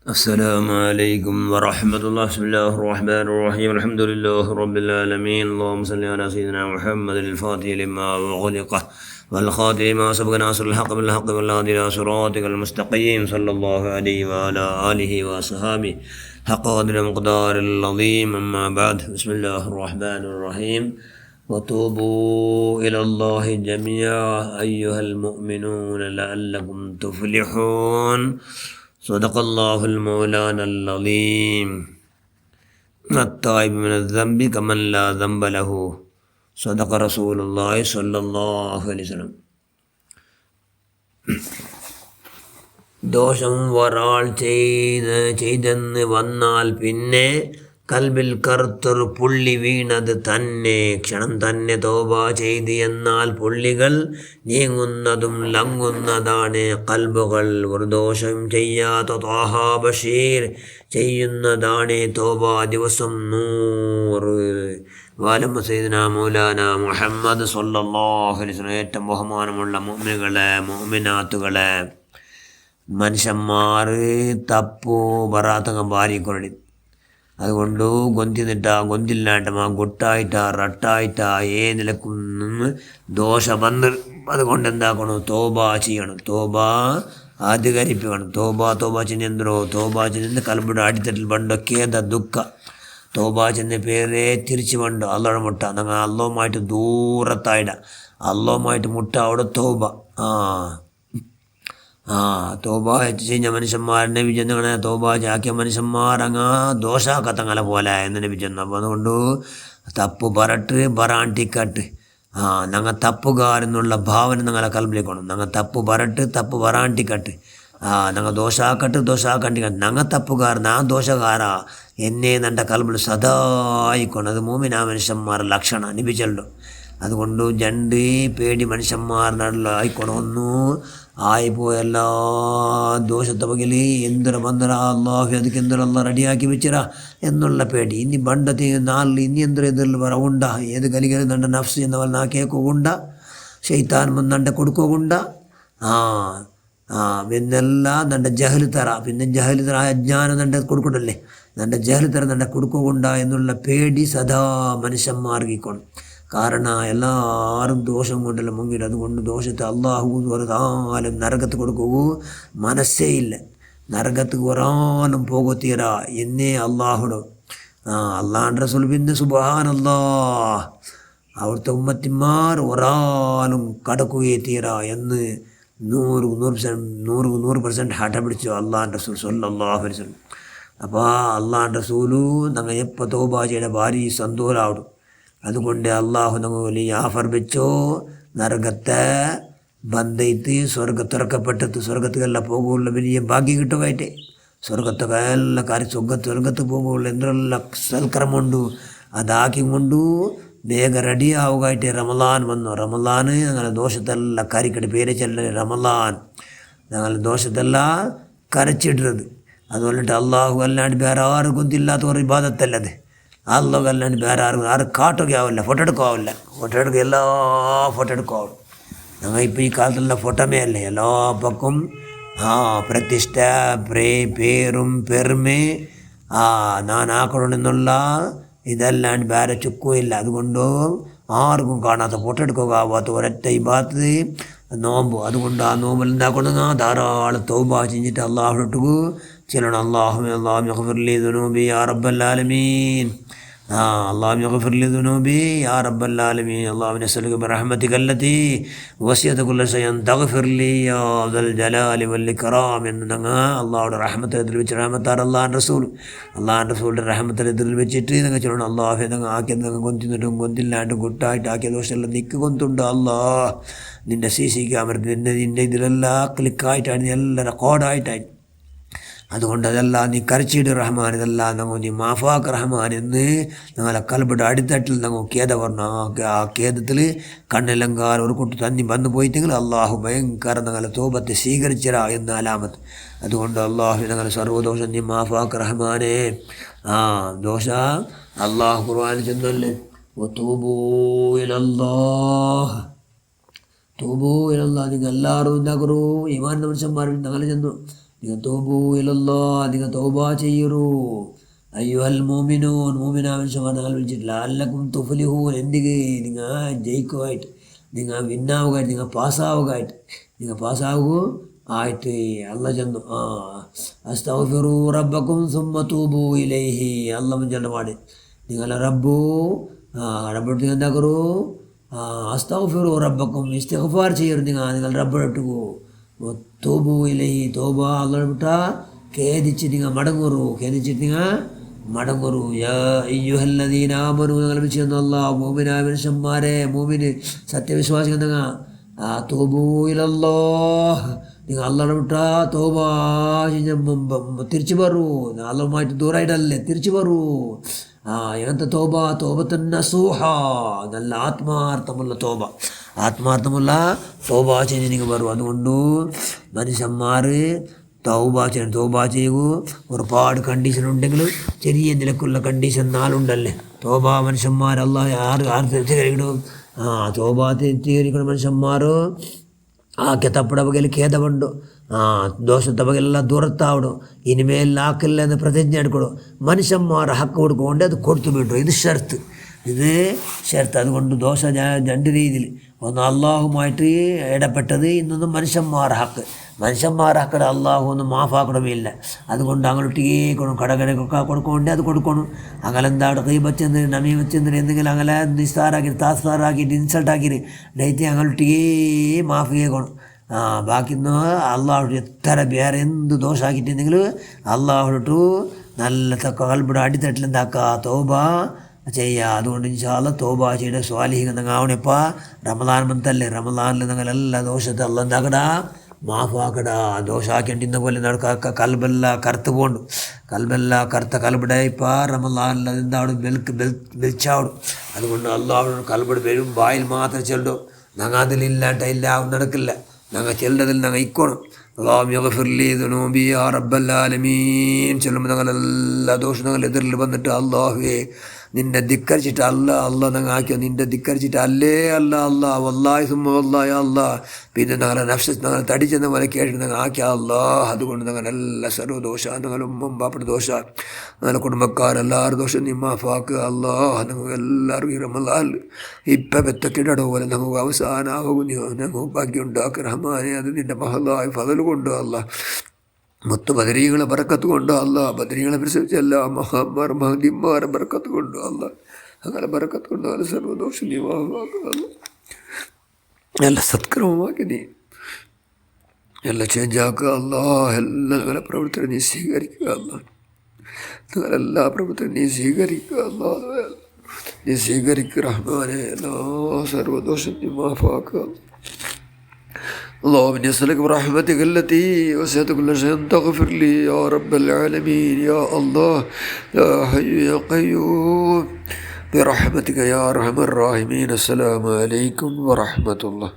السلام عليكم ورحمة الله. بسم الله الرحمن الرحيم. الحمد لله رب العالمين. اللهم صل على سيدنا محمد الفاتح لما أغلق والخاتم لما سبق ناصر الحق بالحق والهادي إلى صراطك المستقيم صلى الله عليه وعلى آله وصحبه حق قدر مقدار العظيم. أما بعد، بسم الله الرحمن الرحيم. وتوبوا إلى الله جميعا أيها المؤمنون لعلكم تفلحون. صدق الله المولانا العظيم. التائب من الذنب كمن لا ذنب له. صدق رسول الله صلى الله عليه وسلم. ദോഷം ഒരാൾ ചെയ്തെന്ന് വന്നാൽ പിന്നെ കൽബിൽ കറുത്തൊരു പുള്ളി വീണത് തന്നെ. ക്ഷണം തന്നെ തോബ ചെയ്ത് എന്നാൽ പുള്ളികൾ നീങ്ങുന്നതും ലങ്ങുന്നതാണ് കൽബുകൾ. ഒരു ദോഷം ചെയ്യാത്ത ത്വാഹ ബഷീർ ചെയ്യുന്നതാണ് തോബ ദിവസം 100. വാലം സയ്യിദന മൗലാന മുഹമ്മദ് സ്വല്ലല്ലാഹു അലൈഹി വസല്ലം. ഏറ്റവും ബഹുമാനമുള്ള മുഅ്മിനുകളെ, മുഅ്മിനാത്തുകളെ, മനുഷ്യന്മാർ തപ്പു ಬರಾತಂಗ ಭಾರಿ ಕೊರಡಿ. അതുകൊണ്ട് ഗൊന്തില്ലാട്ട ഗൊട്ടായിട്ട റട്ടായിട്ട ഏതിലക്കും ദോഷ ಬಂದು അതുകൊണ്ട് എന്താക്കണം, തോബ ചെയ്യണം, തോബ അധികരിപ്പിക്കണം. തോബ ചെന്നെന്തോ തോബ ചെന്ന് കൽബിയുടെ അടിത്തട്ടിൽ പണ്ടൊക്കേത ദുഃഖ തോബ ചെന്ന പേരെ തിരിച്ചു പണ്ട് അള്ളയുടെ മുട്ട ഞങ്ങൾ അള്ളവുമായിട്ട് ദൂരത്തായിട അള്ളവുമായിട്ട് മുട്ട അവിടെ തോബ തോബ ചെയ്യുന്ന മനുഷ്യന്മാർ നബി ചെന്നങ്ങനെ തോബ ചാക്കിയ മനുഷ്യന്മാർ അങ്ങ് ദോഷാക്കത്തങ്ങല പോലെ എന്ന് നബി ചെന്നു. അപ്പോൾ അതുകൊണ്ട് തപ്പ് പറട്ട് ബറാണ്ടിക്കട്ട് ഞങ്ങൾ തപ്പുകാരെന്നുള്ള ഭാവന ഞങ്ങളെ കൽബിലേക്കണം. ഞങ്ങൾ തപ്പ് പറട്ട് തപ്പ് ബറാണ്ടിക്കട്ട് ഞങ്ങൾ ദോഷാക്കണ്ടിക്കട്ട് ഞങ്ങൾ തപ്പുകാർ ഞാൻ ദോഷകാരാ എന്നെ എൻ്റെ കൽബിൽ സദാ ആയിക്കണം. അത് മൂമിന മനുഷ്യന്മാരുടെ ലക്ഷണ നിബിച്ചല്ലോ. അതുകൊണ്ട് ജണ്ട് പേടി മനുഷ്യന്മാർ നടല ആയിക്കൊണൊന്നു ആയിപ്പോയി എല്ലാ ദോഷത്തെ പകൽ എന്തൊരു ബന്ധന അള്ളാഹു ಅದಕ್ಕೆ എന്തൊരല്ല റെഡിയാക്കി വെച്ചിര എന്നുള്ള പേടി. ഇനി ബണ്ടത്തി നാളിൽ ഇനി എന്തൊരു എതിരിൽ വരവുണ്ട ഏത് കലികൾ നണ്ട നഫ്സ് എന്നവർ നാ കേൾക്കോണ്ട ശൈത്താൻ നണ്ട കൊടുക്കോണ്ട പിന്നെല്ല നണ്ട ജഹല് തറ പിന്നെ ജഹല് തറ അജ്ഞാനം നണ്ട കൊടുക്കണ്ടല്ലേ നണ്ട ജഹല് തറ നണ്ട കൊടുക്കോണ്ട എന്നുള്ള പേടി സദാ മനുഷ്യന്മാർക്കിക്കണം. കാരണം എല്ലാവരും ദോഷം കൊണ്ടല്ല മുങ്ങിയിട്ട്. അതുകൊണ്ട് ദോഷത്തെ അള്ളാഹു ഒരു കാലം നരകത്ത് കൊടുക്കൂ മനസ്സേ ഇല്ല. നരകത്ത് ഒരാളും പോകത്തീരാ എന്നേ അള്ളാഹുടോ അള്ളാഹുൻ്റെ റസൂൽ പിന്നെ സുബ്ഹാനല്ലാഹ് അവിടുത്തെ ഉമ്മത്തിമാർ ഒരാളും കടക്കുകയെ തീരാ എന്ന് 100% ഹഠ പിടിച്ചു അള്ളാഹുൻ്റെ റസൂൽ സ്വല്ലല്ലാഹു അലൈഹി വസല്ലം. അപ്പോൾ അള്ളാഹുൻ്റെ റസൂലു ഞങ്ങൾ എപ്പോൾ തൗബ ചെയ്ത ഭാരി സന്തോഷാവിടും. അതുകൊണ്ട് അള്ളാഹു ഞങ്ങൾ വലിയ ആഫർ വെച്ചോ നരകത്തെ ബന്ധയിത്ത് സ്വർഗത്തിറക്കപ്പെട്ടത് സ്വർഗത്തിലെല്ലാം പോകുള്ള വലിയ ഭാഗ്യം കിട്ടുമായിട്ടേ സ്വർഗത്തൊക്കെ എല്ലാ കാര്യം സ്വർഗത്ത് പോകുള്ള എന്തെല്ലാം സൽക്രമമുണ്ട് അതാക്കി കൊണ്ടു വേഗം റെഡി ആവുകയായിട്ട് റമലാൻ വന്നു. റമലാന് ഞങ്ങളുടെ ദോഷത്തെല്ലാം കരിക്കട്ട് പേര് ചെല്ല റമലാൻ ഞങ്ങളുടെ ദോഷത്തെല്ലാം കരച്ചിടുന്നത്. അതുകൊണ്ടിട്ട് അള്ളാഹു അല്ലാണ്ട് വേറെ ആർക്കും ഇല്ലാത്ത ഒരു ഇബാദത്തല്ലത്. അള്ളാഹു അല്ലാണ്ട് വേറെ ആരും കാട്ടൊക്കെ ആവില്ല, ഫോട്ടോ എടുക്കാവില്ല. എല്ലാ ഫോട്ടോ എടുക്കാവും. ഞങ്ങൾ ഇപ്പോൾ ഈ കാലത്തുള്ള ഫോട്ടോമേ അല്ലേ എല്ലാ പക്കും പ്രതിഷ്ഠ പേരും പെരുമേ ഞാൻ ആക്കണമെന്നുള്ള ഇതല്ലാണ്ട് വേറെ ചുക്കും ഇല്ല. അതുകൊണ്ട് ആർക്കും കാണാത്ത ഫോട്ടോ എടുക്കാവാത്ത ഒരൊറ്റ ഈ ഭാഗത്ത് നോമ്പ്. അതുകൊണ്ട് ആ നോമ്പിൽ എന്താക്കണമെന്ന് ധാരാളം തൗബ ചെയ്തിട്ട് അള്ളാഹുട്ടു ചെല്ലണം. അള്ളാഹു യഗ്ഫിർലി ദുനൂബി യാ റബ്ബൽ ആലമീൻ. അള്ളാഹു യഗ്ഫിർലി ദുനൂബി യാ റബ്ബൽ ആലമീൻ. അല്ലാഹു നസ്അലുക ബിറഹ്മതിക അല്ലതി വസിഅത കുല്ല ശൈഇൻ തഗ്ഫിർലി യാ ദൽ ജലാലി വൽ ഇക്റാം എന്ന് ഞങ്ങൾ അള്ളാഹുടെ റഹ്മത്ത് എതിൽ വെച്ച് റഹ്മത്താർ അള്ളാഹുൻ്റെ റസൂലിൻ്റെ റഹ്മത്തിൽ എതിൽ വെച്ചിട്ട് നിങ്ങൾ ചെല്ലണം. അള്ളാഹു ഞങ്ങൾ ആക്കിയത് ഞങ്ങൾ കൊന്തിന്നിട്ടും കൊന്തില്ലാണ്ടും കുട്ടായിട്ട് ആക്കിയ ദോഷമെല്ലാം നിക്ക് കൊന്തുണ്ട്. അള്ളാഹ് നിൻ്റെ CC ക്യാമറ നിൻ്റെ ഇതിലെല്ലാം ക്ലിക്കായിട്ടാണ് എല്ലാം റെക്കോർഡായിട്ടായി. അതുകൊണ്ട് അതെല്ലാം നീ കരച്ചിട് റഹ്മാൻ, ഇതെല്ലാം ഞങ്ങൾ നീ മാഫാക്ക് റഹ്മാൻ എന്ന് ഞങ്ങളെ കൽബിയുടെ അടിത്തട്ടിൽ ഞങ്ങൾ ഖേദ പറഞ്ഞു. ആ ഖേദത്തിൽ കണ്ണെല്ലങ്കാർ ഒരു കുട്ടി തന്നി വന്നു പോയിട്ടെങ്കിൽ അള്ളാഹു ഭയങ്കര ഞങ്ങളെ തോപത്തെ സ്വീകരിച്ചിരാ എന്ന് അലാമത്ത്. അതുകൊണ്ട് അള്ളാഹു ഞങ്ങളെ സർവ്വദോഷം നീ മാഫാക്ക് റഹ്മാനെ. ദോഷ അള്ളാഹു ഖുർആനിൽ ചെന്നല്ലേ വതൂബൂ ഇലല്ലാഹ് തൂബൂ ഇലല്ലാഹ്. നിങ്ങൾ എല്ലാവരും എന്താ കുറൂ ഈമാൻ മനുഷ്യന്മാരും ഞങ്ങൾ ചെന്നു നിങ്ങൾ തൗബൂ ഇലല്ലാഹ്, നിങ്ങൾ തൗബ ചെയ്യൂ. അയ്യുഹൽ മോമിനൂൻ, മോമിനാവശ്യമാണ് നിങ്ങൾ വിളിച്ചിട്ടില്ല. അല്ലക്കും തുഫ്ലിഹൂൻ, എന്തിക്ക് നിങ്ങൾ ജയിക്കുമായിട്ട്, നിങ്ങൾ വിന്നാവുകയായിട്ട്, നിങ്ങൾ പാസ്സാവുകയായിട്ട്, നിങ്ങൾ പാസ്സാവുക ആയിട്ട് അല്ല ചെന്നു. അസ്തഗ്ഫിറൂ റബ്ബക്കും സുമ്മ തൂബൂ ഇലൈഹി. അല്ല മുഞ്ചൻ്റെ പാട് നിങ്ങളെ റബ്ബു റബ്ബോട്ട് നിങ്ങൾ എന്താക്കറൂ? അസ്തഗ്ഫിറൂ റബ്ബക്കും, ഇസ്തിഗ്ഫാർ ചെയ്യരുത് നിങ്ങൾ റബ്ബിട്ട് തൂബൂ ഇലൈഹി, തൗബ അല്ലാഹ് വിട്ടാ ഖേദിച്ച് നിങ്ങൾ മടങ്ങുറു, ഖേദിച്ചിട്ട് നിങ്ങൾ മടങ്ങുറു. യാ അയ്യുഹല്ലദീന ആമനൂ, നിങ്ങൾ വിളിച്ചു അല്ലാഹ്, മോമിനായ മനുഷ്യന്മാരെ, മോമിന് സത്യവിശ്വാസികൾ നിങ്ങൾ തൗബൂ ഇലല്ലാഹ്, നിങ്ങൾ അല്ലാഹ് വിട്ടാ തൗബ തിരിച്ചു പറൂ. അല്ലാഹുമായിട്ട് ദൂരായിട്ടല്ലേ, തിരിച്ചു പറൂ. എങ്ങനത്തെ തോബ? തോബത്തുൻ നസൂഹ, നല്ല ആത്മാർത്ഥമുള്ള തോബ, ആത്മാർത്ഥമുള്ള തോബ ചെയ്ത് നിങ്ങൾ പറയും. അതുകൊണ്ട് മനുഷ്യന്മാർ തൗബ ചെയ്യണം. തൗബ ചെയ്യൂ. ഒരുപാട് കണ്ടീഷൻ ഉണ്ടെങ്കിൽ ചെറിയ നിലക്കുള്ള കണ്ടീഷൻ നാളുണ്ടല്ലേ. തോബ മനുഷ്യന്മാർ അല്ലാഹ് ആര് തെറ്റിദ്ധരിക്കണം? തോബ തെറ്റിദ്ധരിക്കണം മനുഷ്യന്മാർ. ಕೆತ್ತಪ್ಪಡ ಬಗೆಯಲ್ಲಿ ಖೇದ ಬಂಡು, ದೋಷದ ಬಗೆಲ್ಲ ದೂರತ್ತಾವಡು, ಇನ್ಮೇಲೆ ಹಾಕಿಲ್ಲ എന്ന് പ്രതിജ്ഞ എടുക്കണോ. മനുഷ്യന്മാരെ ഹക്ക് കൊടുക്കൊണ്ട് അത് കൊടുത്തു വിട്ടു. ഇത് ഷർത്ത്, ഇത് ഷർത്ത്. അതുകൊണ്ട് ദോഷ രണ്ട് രീതിയിൽ, ഒന്ന് അള്ളാഹുമായിട്ട് ഇടപെട്ടത്, ഇന്നൊന്ന് മനുഷ്യന്മാരെ ഹക്ക്. മനുഷ്യന്മാരെ ഹക്കടെ അള്ളാഹു ഒന്നും മാഫാക്കണമില്ല. അതുകൊണ്ട് അങ്ങോട്ടേ കടകടക്കൊക്കെ കൊടുക്കൊണ്ട് അത് കൊടുക്കണം. അങ്ങനെന്താ അവിടെ കൈ വച്ചെന്ന് നമീ വെച്ചെന്ന് എന്തെങ്കിലും അങ്ങനെ നിസ്താറാക്കി താസ്താറാക്കിയിട്ട് ഇൻസൾട്ടാക്കിയിട്ട് ഡൈറ്റ് അങ്ങോട്ടേ മാഫ് ചെയ്യണം. ബാക്കിന്ന് അള്ളാഹു എത്ര വേറെ എന്ത് ദോഷമാക്കിയിട്ടുണ്ടെങ്കിൽ അള്ളാഹുട്ടു നല്ല കൽബിടെ അടിത്തട്ടിൽ എന്താക്കുക, തൗബ ചെയ്യുക. അതുകൊണ്ട് ഇൻഷാ അല്ലാഹ് തൗബ ചെയ്ത സ്വാലിഹീങ്ങൾ നിങ്ങൾ ആവണപ്പാ. റമദാൻ മന്തല്ലേ, റമദാനിൽ നിങ്ങളെല്ലാ ദോഷത്തെ അല്ലാഹ് എന്താക്കടാ, മാഫാക്കടാ. ദോഷാക്കേണ്ടിന്ന പോലെ നടക്കുക. കൽബെല്ലാം കറുത്ത് പോകണ്ടു, കൽബെല്ലാം കറുത്ത കൽബിടെ ഇപ്പം റമദാനിൽ അതെന്താവണം, ബെൽച്ചാവണം. അതുകൊണ്ട് അള്ളാഹു കൽബിട് വരും, വായിൽ മാത്രം ചെല്ലു. ഞങ്ങൾ അതിലില്ലാട്ട ഇല്ല നടക്കില്ല. ഞങ്ങൾ ചെല്ലതിൽ ഞങ്ങൾ ഇക്കോണം. അല്ലാഹുമ്മ ഗ്ഫിർലി ദുനൂബി യാ റബ്ബൽ ആലമീൻ ചൊല്ലുമ്പോൾ ഞങ്ങളെല്ലാ ദോഷം ഞങ്ങൾ എതിരിൽ വന്നിട്ട് അള്ളാഹുവേ നിന്നെ ധിക്കരിച്ചിട്ട് അല്ല ഞങ്ങൾ ആക്കിയോ, നിൻ്റെ ധിക്കരിച്ചിട്ട് അല്ലേ അല്ല വല്ലാഹി സുമ്മ വല്ലാഹി അല്ലാ. പിന്നെ ഞങ്ങളെ നഫ്സ് ഞങ്ങൾ തടിച്ചെന്ന പോലെ കേട്ടിട്ട് ഞങ്ങൾ ആക്കിയ അല്ലാഹ്. അതുകൊണ്ട് ഞങ്ങളെല്ലാ സർവ്വദോഷ, ഞങ്ങൾ ഉമ്മം ബാപ്പയുടെ ദോഷ, ഞങ്ങളുടെ കുടുംബക്കാരെല്ലാവരും ദോഷം നീ മാഫാക്കുക അല്ലാഹ്. ഞങ്ങൾക്ക് എല്ലാവർക്കും ഈ റമദാൻ ഇപ്പം വെത്തക്കിടടോ പോലെ ഞങ്ങൾക്ക് അവസാനാകും. ഞങ്ങൾക്ക് ഭാഗ്യം ഉണ്ടാക്കുക റഹ്മാനെ. അത് നിൻ്റെ മഹലായ ഫദൽ കൊണ്ട് അല്ലാഹ്, മൊത്ത ബദരീകളെ ബർക്കത്ത് കൊണ്ട് അല്ലാഹ്, ബദരീകളെ പ്രസവിച്ച എല്ലാ മഹാന്മാർ മഹദിമാരെ ബർക്കത്ത് കൊണ്ട് അല്ലാഹ്, അങ്ങനെ ബർക്കത്ത് കൊണ്ട് അങ്ങനെ സർവ്വദോഷം നീ മാഫാക്കുക അല്ലാഹ്. എല്ലാ സത്കർമ്മമാക്കി നീ എല്ലാം ചേഞ്ചാക്കുക അല്ലാഹ്. എല്ലാ ഞങ്ങളെ പ്രവർത്തനം നീ സ്വീകരിക്കുക അല്ലാഹ്. ഞങ്ങളെല്ലാ പ്രവർത്തനം നീ സ്വീകരിക്കുക അല്ലാഹ്, നീ സ്വീകരിക്കുക റഹ്മാനെ. എല്ലാ സർവ്വദോഷം നീ മാഫാക്കുക. اللهم إني أسألك برحمتك التي وسعت كل شيء تغفر لي يا رب العالمين يا الله يا حي يا قيوم برحمتك يا أرحم الراحمين. السلام عليكم ورحمة الله.